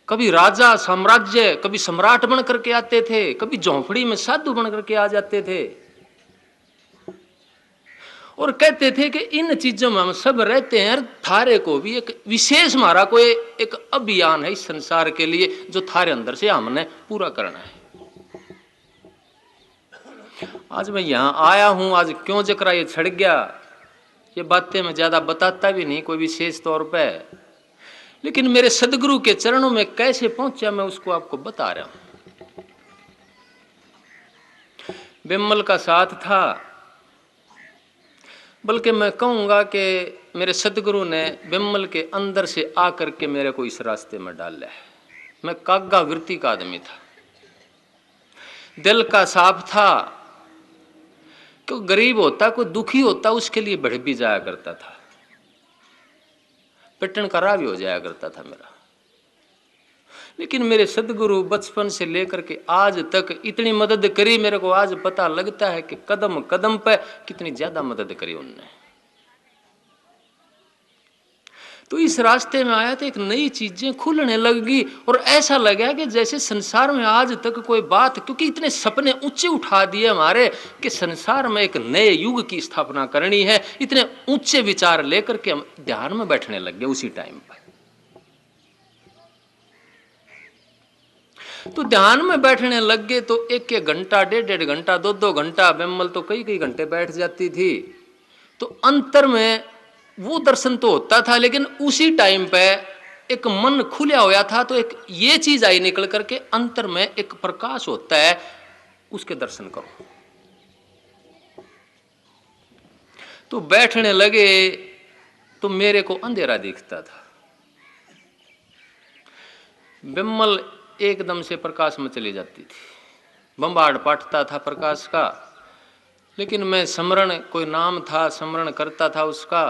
कभी राजा साम्राज्य, कभी सम्राट बन करके आते थे, कभी झोंपड़ी में साधु बन करके आ जाते थे और कहते थे कि इन चीजों में हम सब रहते हैं, थारे को भी एक विशेष हमारा कोई एक अभियान है इस संसार के लिए जो थारे अंदर से हमने पूरा करना है। आज मैं यहां आया हूं, आज क्यों जकरा ये छड़ गया, ये बातें मैं ज्यादा बताता भी नहीं कोई विशेष तौर पे, लेकिन मेरे सदगुरु के चरणों में कैसे पहुंचा मैं उसको आपको बता रहा हूं। बिमल का साथ था, बल्कि मैं कहूंगा कि मेरे सदगुरु ने बिमल के अंदर से आकर के मेरे को इस रास्ते में डाला है। मैं कागा वृत्ति का आदमी था, दिल का साफ था, कोई गरीब होता कोई दुखी होता उसके लिए बढ़ भी जाया करता था, पिटन का राह भी हो जाया करता था मेरा। लेकिन मेरे सदगुरु बचपन से लेकर के आज तक इतनी मदद करी, मेरे को आज पता लगता है कि कदम कदम पे कितनी ज्यादा मदद करी उनने। तो इस रास्ते में आया तो एक नई चीजें खुलने लगी और ऐसा लगा कि जैसे संसार में आज तक कोई बात, क्योंकि इतने सपने ऊंचे उठा दिए हमारे कि संसार में एक नए युग की स्थापना करनी है, इतने ऊंचे विचार लेकर के हम ध्यान में बैठने लग गए उसी टाइम पर। तो ध्यान में बैठने लग गए तो एक एक घंटा, डेढ़ डेढ़ घंटा, दो दो घंटा, बिमल तो कई कई घंटे बैठ जाती थी। तो अंतर में वो दर्शन तो होता था, लेकिन उसी टाइम पे एक मन खुला होया था, तो एक ये चीज आई निकल करके अंतर में एक प्रकाश होता है, उसके दर्शन करो। तो बैठने लगे तो मेरे को अंधेरा दिखता था, बिमल एकदम से प्रकाश में चली जाती थी, बम्बाड़ पाटता था प्रकाश का। लेकिन मैं स्मरण, कोई नाम था स्मरण करता था उसका,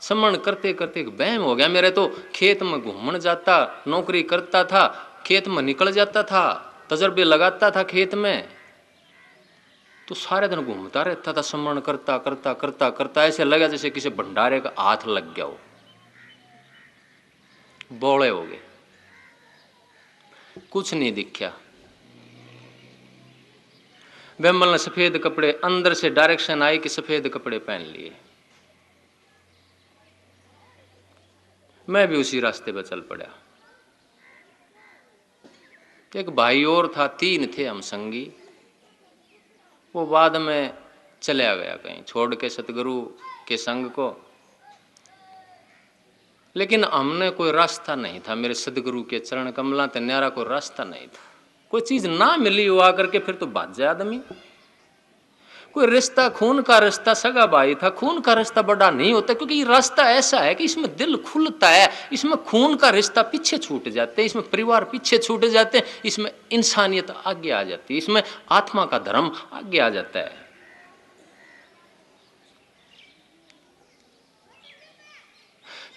स्मरण करते करते बहम हो गया मेरे, तो खेत में घूमने जाता, नौकरी करता था, खेत में निकल जाता था, तजर्बे लगाता था खेत में, तो सारे दिन घूमता रहता था स्मरण करता करता करता करता, ऐसे लगा जैसे किसी भंडारे का हाथ लग गया हो, बोले हो गए, कुछ नहीं दिखा। बिमल ने सफेद कपड़े, अंदर से डायरेक्शन आई कि सफेद कपड़े पहन लिए, मैं भी उसी रास्ते पर चल पड़ा। एक भाई और था, तीन थे हम संगी, वो बाद में चला गया कहीं छोड़ के सतगुरु के संग को, लेकिन हमने कोई रास्ता नहीं था, मेरे सदगुरु के चरण कमला ते न्यारा कोई रास्ता नहीं था, कोई चीज ना मिली वो आकर के फिर तो भाग जाए आदमी। कोई रिश्ता, खून का रिश्ता, सगा भाई था, खून का रिश्ता बड़ा नहीं होता, क्योंकि ये रास्ता ऐसा है कि इसमें दिल खुलता है, इसमें खून का रिश्ता पीछे छूट जाते हैं, इसमें परिवार पीछे छूट जाते हैं, इसमें इंसानियत आगे आ जाती है, इसमें आत्मा का धर्म आगे आ जाता है।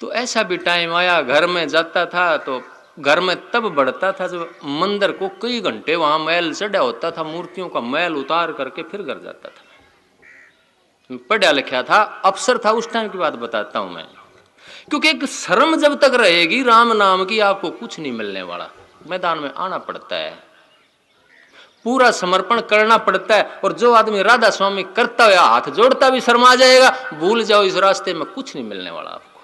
तो ऐसा भी टाइम आया, घर में जाता था तो घर में तब बढ़ता था जब मंदिर को कई घंटे वहां मैल चढ़ा होता था, मूर्तियों का मैल उतार करके फिर घर जाता था। पढ़ा लिखा था, अफसर था, उस टाइम की बात बताता हूं मैं, क्योंकि एक शर्म जब तक रहेगी राम नाम की आपको कुछ नहीं मिलने वाला, मैदान में आना पड़ता है, पूरा समर्पण करना पड़ता है। और जो आदमी राधा स्वामी करता हुआ हाथ जोड़ता भी शर्मा जाएगा, भूल जाओ इस रास्ते में कुछ नहीं मिलने वाला आपको,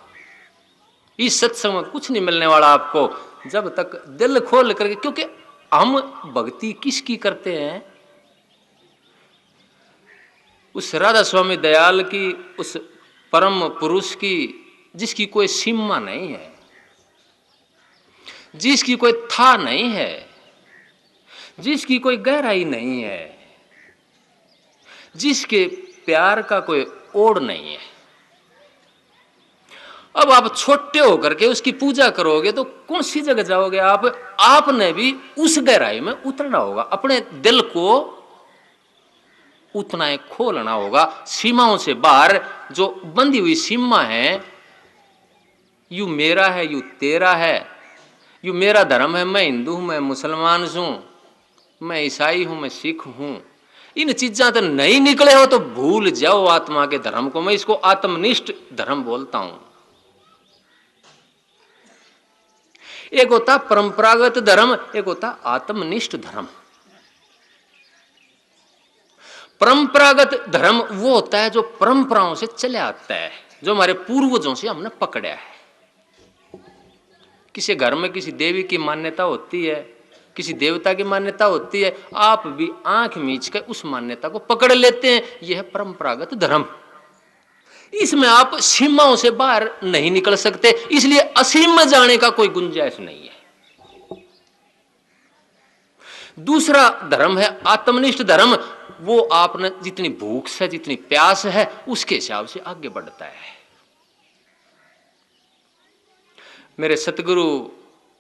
इस सत्संग में कुछ नहीं मिलने वाला आपको, जब तक दिल खोल करके। क्योंकि हम भक्ति किसकी करते हैं? उस राधा स्वामी दयाल की, उस परम पुरुष की जिसकी कोई सीमा नहीं है, जिसकी कोई था नहीं है, जिसकी कोई गहराई नहीं है, जिसके प्यार का कोई ओढ़ नहीं है। अब आप छोटे होकर के उसकी पूजा करोगे तो कौन सी जगह जाओगे आप? आपने भी उस गहराई में उतरना होगा, अपने दिल को उतना खोलना होगा, सीमाओं से बाहर जो बंधी हुई सीमा है, यू मेरा है, यू तेरा है, यू मेरा धर्म है, मैं हिंदू हूं, मैं मुसलमान हूं, मैं ईसाई हूं, मैं सिख हूं, इन चीजा तो नहीं निकले हो तो भूल जाओ आत्मा के धर्म को। मैं इसको आत्मनिष्ठ धर्म बोलता हूं। एक होता परंपरागत धर्म, एक होता आत्मनिष्ठ धर्म। परंपरागत धर्म वो होता है जो परंपराओं से चले आता है, जो हमारे पूर्वजों से हमने पकड़ा है। किसी घर में किसी देवी की मान्यता होती है, किसी देवता की मान्यता होती है, आप भी आंख मीच कर उस मान्यता को पकड़ लेते हैं। यह है परंपरागत धर्म। इसमें आप सीमाओं से बाहर नहीं निकल सकते, इसलिए असीम में जाने का कोई गुंजाइश नहीं है। दूसरा धर्म है आत्मनिष्ठ धर्म। वो आपने जितनी भूख से, जितनी प्यास है, उसके हिसाब से आगे बढ़ता है। मेरे सतगुरु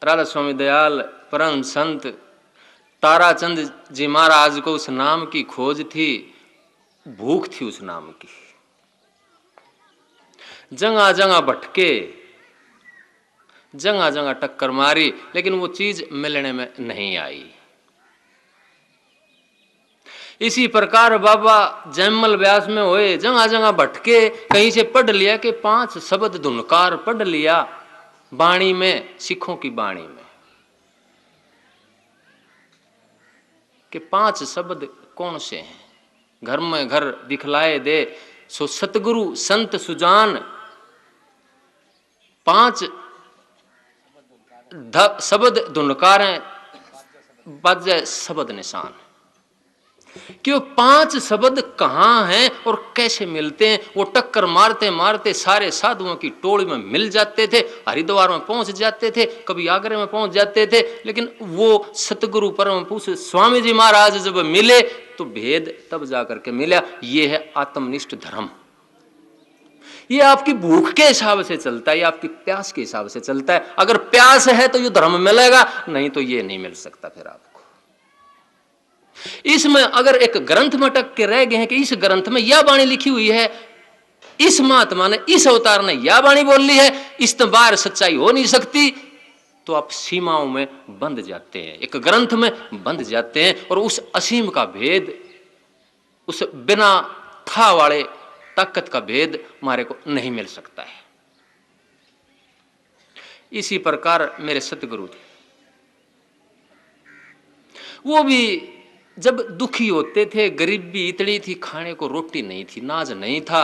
राधा स्वामी दयाल परम संत ताराचंद जी महाराज को उस नाम की खोज थी, भूख थी उस नाम की। जगह जगह भटके, जगह जगह टक्कर मारी, लेकिन वो चीज मिलने में नहीं आई। इसी प्रकार बाबा जयमल व्यास में हुए, जगह जगह भटके, कहीं से पढ़ लिया कि 5 शब्द धुनकार पढ़ लिया वाणी में, सिखों की वाणी में, कि 5 शब्द कौन से हैं, घर में घर दिखलाए दे सो सतगुरु संत सुजान, 5 शब्द धुनकारें बजे शब्द निशान। कि वो 5 शब्द कहाँ हैं और कैसे मिलते हैं, वो टक्कर मारते मारते सारे साधुओं की टोली में मिल जाते थे, हरिद्वार में पहुंच जाते थे, कभी आगरे में पहुंच जाते थे। लेकिन वो सतगुरु परम पूज्य स्वामी जी महाराज जब मिले तो भेद तब जाकर के मिला। ये है आत्मनिष्ठ धर्म। ये आपकी भूख के हिसाब से चलता है, ये आपकी प्यास के हिसाब से चलता है। अगर प्यास है तो ये धर्म मिलेगा, नहीं तो ये नहीं मिल सकता। फिर आपको इसमें अगर एक ग्रंथ में अटक के रह गए हैं कि इस ग्रंथ में यह वाणी लिखी हुई है, इस महात्मा ने, इस अवतार ने यह वाणी बोल ली है, इस बाहर सच्चाई हो नहीं सकती, तो आप सीमाओं में बंध जाते हैं, एक ग्रंथ में बंध जाते हैं। और उस असीम का भेद, उस बिना था वाले ताकत का भेद हमारे को नहीं मिल सकता है। इसी प्रकार मेरे सतगुरु थे, वो भी जब दुखी होते थे, गरीबी इतनी थी, खाने को रोटी नहीं थी, नाज नहीं था,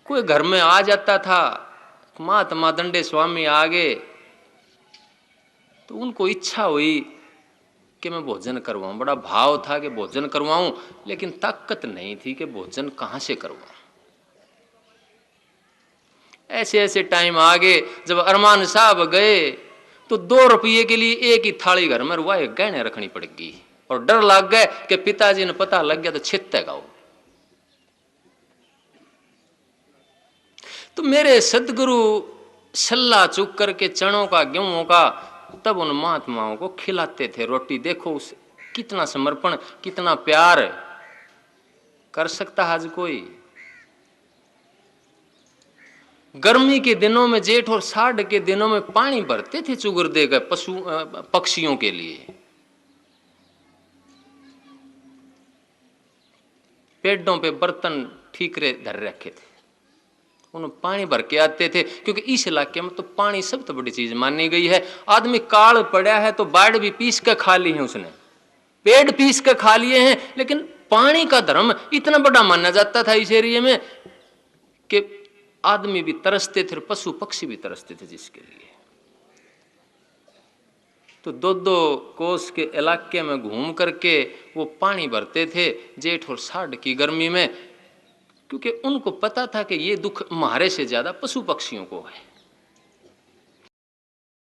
कोई घर में आ जाता था, महात्मा दंडे स्वामी आ गए तो उनको इच्छा हुई कि मैं भोजन करवाऊं, बड़ा भाव था कि भोजन करवाऊं, लेकिन ताकत नहीं थी कि भोजन कहां से करवाऊं। ऐसे ऐसे टाइम आ गए जब अरमान साहब गए तो 2 रुपये के लिए एक ही थाली घर में रुआ गहने रखनी पड़ेगी, और डर लग गए कि पिताजी ने पता लग गया तो छितेगा वो। तो मेरे सदगुरु सल्ला चुक करके चनों का, गेहूं का, तब उन महात्माओं को खिलाते थे रोटी। देखो उस कितना समर्पण, कितना प्यार कर सकता आज कोई। गर्मी के दिनों में, जेठ और साढ़ के दिनों में पानी भरते थे चुगर देकर पशु पक्षियों के लिए। पेड़ों पे बर्तन ठीकरे धर रखे थे, उन्हें पानी भर के आते थे, क्योंकि इस इलाके में तो पानी सबसे बड़ी चीज मानी गई है। आदमी काल पड़ा है तो बाढ़ भी पीस के खा ली है उसने, पेड़ पीस के खा लिए हैं, लेकिन पानी का धर्म इतना बड़ा माना जाता था इस एरिया में कि आदमी भी तरसते थे, पशु पक्षी भी तरसते थे जिसके लिए। तो 2-2 कोस के इलाके में घूम करके वो पानी भरते थे जेठ और साढ़ की गर्मी में, क्योंकि उनको पता था कि ये दुख हमारे से ज्यादा पशु पक्षियों को है।